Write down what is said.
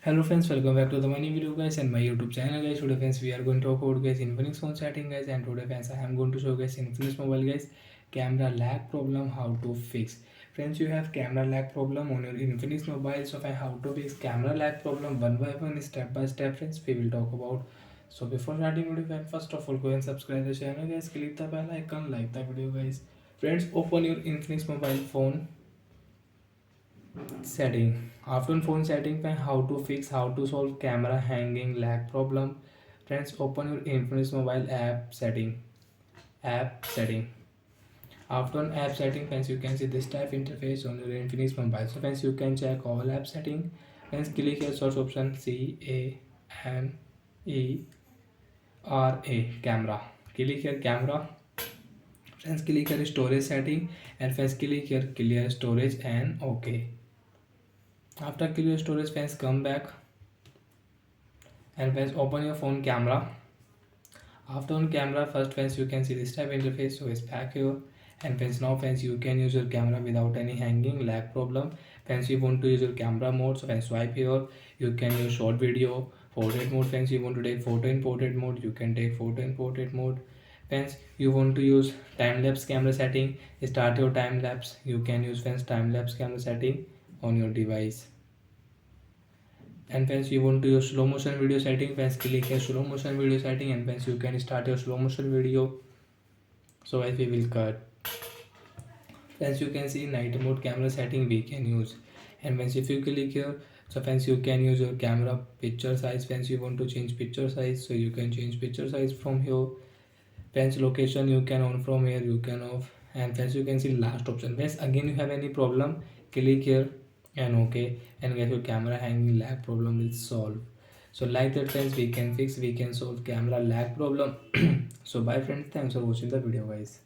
Hello friends, welcome back to the new video guys and my YouTube channel guys. Today friends we are going to talk about guys Infinix phone setting guys, and today friends I am going to show guys Infinix mobile guys camera lag problem how to fix. Friends, you have camera lag problem on your Infinix mobile, so find how to fix camera lag problem one by one, step by step friends we will talk about. So before starting video friends, first of all go and subscribe the channel guys, click the bell icon, like the video guys. Friends, open your Infinix mobile phone setting. After phone setting, find how to fix, how to solve camera hanging lag problem. Friends, open your Infinix mobile app setting. After app setting, friends, you can see this type interface on your Infinix mobile. So friends, you can check all app setting. Friends, click here search option CAMERA, click here camera. Friends, click here storage setting, and friends click here clear storage and OK. After clear storage, friends come back and friends open your phone camera. After on camera, first friends you can see this type interface, so it's back here. And friends, now friends you can use your camera without any hanging lag problem. Friends, you want to use your camera mode, so friends swipe here. You can use short video portrait mode. Friends, you want to take photo in portrait mode, you can take photo in portrait mode. Friends, you want to use time-lapse camera setting, start your time lapse. You can use friends time-lapse camera setting on your device. And friends, you want to use slow motion video setting, friends click here slow motion video setting, and friends you can start your slow motion video. So as we will cut, friends you can see night mode camera setting we can use. And friends, if you click here, so friends you can use your camera picture size. Friends, you want to change picture size, so you can change picture size from here. Friends, location you can on from here, you can off. And friends, you can see last option. Friends, again you have any problem, click here and OK, and get your camera hanging lag problem will solve. So like that friends, we can solve camera lag problem. So bye friends, thanks for watching the video guys.